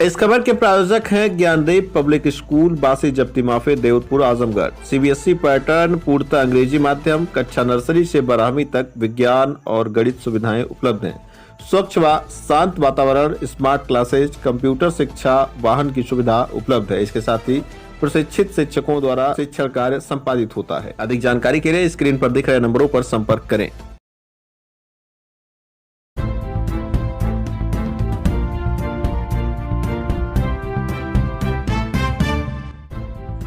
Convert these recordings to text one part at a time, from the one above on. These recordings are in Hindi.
इस खबर के प्रायोजक हैं ज्ञानदीप पब्लिक स्कूल, बासी जप्ती माफी, देवतपुर, आजमगढ़। सीबीएसई पैटर्न, पूर्णतः अंग्रेजी माध्यम, कक्षा नर्सरी से 12वीं तक विज्ञान और गणित सुविधाएं उपलब्ध हैं। स्वच्छ व शांत वातावरण, स्मार्ट क्लासेज, कंप्यूटर शिक्षा, वाहन की सुविधा उपलब्ध है। इसके साथ ही प्रशिक्षित शिक्षकों द्वारा शिक्षण कार्य संपादित होता है। अधिक जानकारी के लिए स्क्रीन पर दिख रहे नंबरों पर संपर्क करें।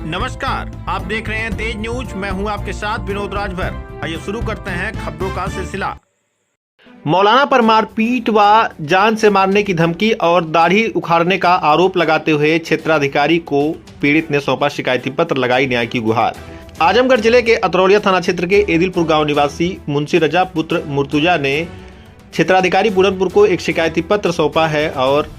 नमस्कार, आप देख रहे हैं तेज न्यूज। मैं हूं आपके साथ विनोद राजभर। आइए शुरू करते हैं खबरों का सिलसिला। मौलाना पर मारपीट व जान से मारने की धमकी और दाढ़ी उखाड़ने का आरोप लगाते हुए क्षेत्राधिकारी को पीड़ित ने सौंपा शिकायती पत्र, लगाई न्याय की गुहार। आजमगढ़ जिले के अतरौलिया थाना क्षेत्र के एदिलपुर गांव निवासी मुंशी रजा पुत्र मुर्तुजा ने क्षेत्राधिकारी पूरनपुर को एक शिकायती पत्र सौंपा है और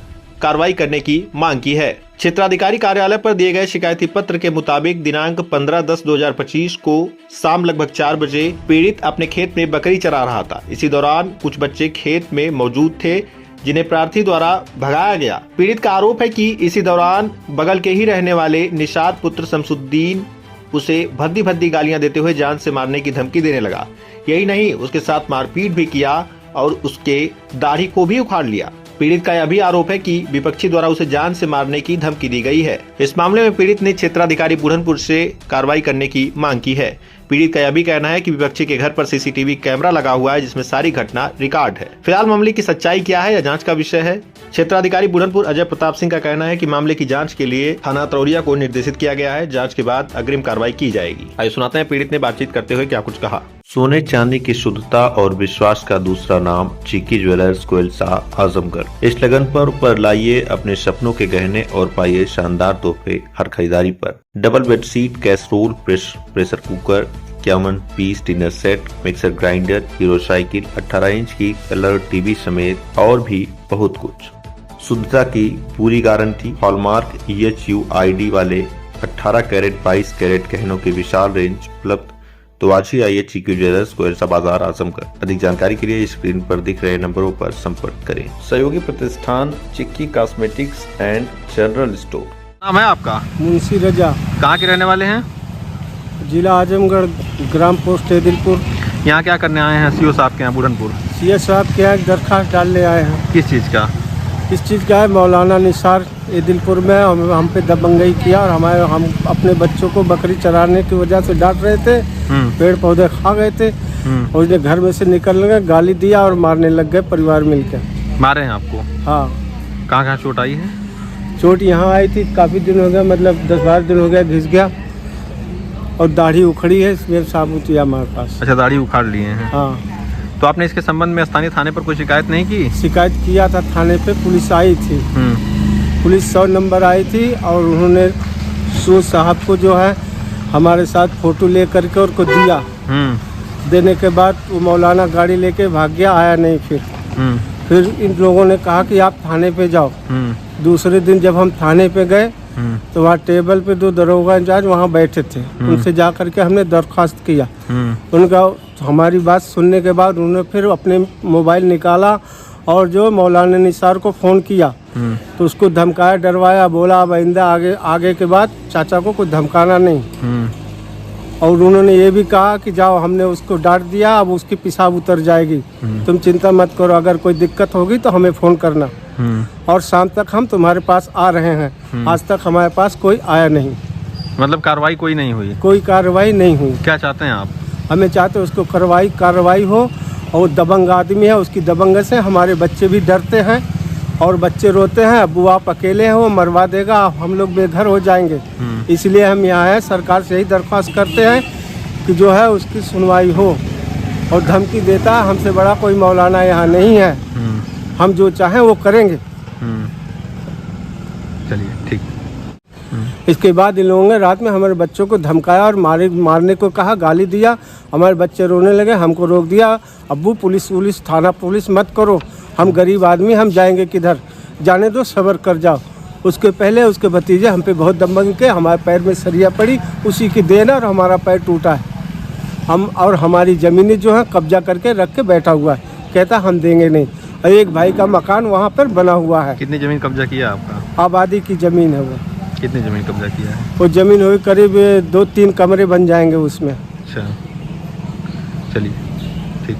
कार्रवाई करने की मांग की है। क्षेत्राधिकारी कार्यालय पर दिए गए शिकायती पत्र के मुताबिक दिनांक 15/10/2025 को शाम लगभग 4 बजे पीड़ित अपने खेत में बकरी चरा रहा था। इसी दौरान कुछ बच्चे खेत में मौजूद थे जिन्हें प्रार्थी द्वारा भगाया गया। पीड़ित का आरोप है कि इसी दौरान बगल के ही रहने वाले निषाद पुत्र शमसुद्दीन उसे भद्दी भद्दी गालियां देते हुए जान से मारने की धमकी देने लगा। यही नहीं, उसके साथ मारपीट भी किया और उसके दाढ़ी को भी उखाड़ लिया। पीड़ित का यह भी आरोप है कि विपक्षी द्वारा उसे जान से मारने की धमकी दी गई है। इस मामले में पीड़ित ने क्षेत्राधिकारी बुरहानपुर से कार्रवाई करने की मांग की है। पीड़ित का यह भी कहना है कि विपक्षी के घर पर सीसीटीवी कैमरा लगा हुआ है जिसमें सारी घटना रिकॉर्ड है। फिलहाल मामले की सच्चाई क्या है, यह जांच का विषय है। क्षेत्राधिकारी बुरहानपुर अजय प्रताप सिंह का कहना है कि मामले की जांच के लिए थाना अतरौलिया को निर्देशित किया गया है। जांच के बाद अग्रिम कार्रवाई की जाएगी। आइए सुनाते हैं पीड़ित ने बातचीत करते हुए क्या कुछ कहा। सोने चांदी की शुद्धता और विश्वास का दूसरा नाम चिक्की ज्वेलर्स, कोयलसा, आजमगढ़। इस लगन पर लाइए अपने सपनों के गहने और पाइए शानदार तोहफे हर खरीदारी पर। Double bedsheet, casserole, pressure cooker, 51 piece dinner set, mixer grinder, Hero cycle, 18 inch की कलर टीवी समेत और भी बहुत कुछ। शुद्धता की पूरी गारंटी, हॉलमार्क EHUID वाले 18 कैरेट 22 कैरेट गहनों की विशाल रेंज उपलब्ध। तो आज ही आइए चिक्की ज्वेलर्स, कोयलसा बाजार, आजमगढ़। अधिक जानकारी के लिए स्क्रीन पर दिख रहे नंबरों पर संपर्क करें। सहयोगी प्रतिष्ठान चिक्की कॉस्मेटिक्स एंड जनरल स्टोर। नाम है आपका? मुंशी रजा। कहाँ के रहने वाले हैं? जिला आजमगढ़, ग्राम पोस्ट एदिलपुर। यहाँ क्या करने आए हैं? सीओ साहब के यहाँ बुरहानपुर। सीएस साहब के यहाँ दरखास्त डालने आए हैं। किस चीज़ का? इस चीज़ का है, मौलाना निसार एदिलपुर में हम पे दबंगई किया और हम अपने बच्चों को बकरी चराने की वजह से डांट रहे थे। पेड़ पौधे खा गए थे और उसने घर में से निकल गए, गाली दिया और मारने लग गए परिवार मिलकर। मारे हैं आपको? हाँ। कहाँ चोट आई है? चोट यहाँ आई थी, काफ़ी दिन हो गया, मतलब 10-12 दिन हो गया, घिस गया और दाढ़ी उखड़ी है, इसमें साबुत है हमारे पास। अच्छा, दाढ़ी उखाड़ लिए हैं? हाँ। तो आपने इसके संबंध में स्थानीय थाने पर कोई शिकायत नहीं की? शिकायत किया था थाने पे, पुलिस आई थी। पुलिस 100 नंबर आई थी और उन्होंने सीओ साहब को जो है हमारे साथ फोटो ले करके और को दिया। देने के बाद वो मौलाना गाड़ी लेके भाग गया, आया नहीं। फिर इन लोगों ने कहा कि आप थाने पे जाओ। दूसरे दिन जब हम थाने पे गए तो वहाँ टेबल पे 2 दरोगा इंचार्ज वहाँ बैठे थे। उनसे जा करके हमने दरख्वास्त किया। उनका हमारी बात सुनने के बाद उन्होंने फिर अपने मोबाइल निकाला और जो मौलाना निसार को फ़ोन किया तो उसको धमकाया, डरवाया, बोला अब आइंदा आगे के बाद चाचा को कुछ धमकाना नहीं। और उन्होंने ये भी कहा कि जाओ, हमने उसको डांट दिया, अब उसकी पेशाब उतर जाएगी, तुम चिंता मत करो, अगर कोई दिक्कत होगी तो हमें फ़ोन करना और शाम तक हम तुम्हारे पास आ रहे हैं। आज तक हमारे पास कोई आया नहीं। मतलब कार्रवाई कोई नहीं हुई? कोई कार्रवाई नहीं हुई। क्या चाहते हैं आप? हमें चाहते उसको कार्रवाई हो और दबंग आदमी है, उसकी दबंग से हमारे बच्चे भी डरते हैं और बच्चे रोते हैं, अब्बू आप अकेले हैं, वो मरवा देगा, हम लोग बेघर हो जाएंगे। इसलिए हम यहाँ हैं, सरकार से यही दरख्वास्त करते हैं कि जो है उसकी सुनवाई हो। और धमकी देता है, हमसे बड़ा कोई मौलाना यहाँ नहीं है, हम जो चाहें वो करेंगे। चलिए ठीक। इसके बाद इन लोगों ने रात में हमारे बच्चों को धमकाया और मारने को कहा, गाली दिया। हमारे बच्चे रोने लगे, हमको रोक दिया, अब्बू पुलिस थाना पुलिस मत करो, हम गरीब आदमी, हम जाएंगे किधर, जाने दो, सब्र कर जाओ। उसके पहले उसके भतीजे हम पे बहुत दबंग के, हमारे पैर में सरिया पड़ी, उसी की देन और हमारा पैर टूटा है। हम और हमारी ज़मीनें जो है कब्जा करके रख के बैठा हुआ है, कहता हम देंगे नहीं। और एक भाई का मकान वहाँ पर बना हुआ है। कितनी जमीन कब्जा किया आपका? आबादी की ज़मीन है वो। कितनी जमीन कब्जा किया है? वो ज़मीन हुई करीब 2-3 कमरे बन जाएंगे उसमें। अच्छा, चलिए ठीक।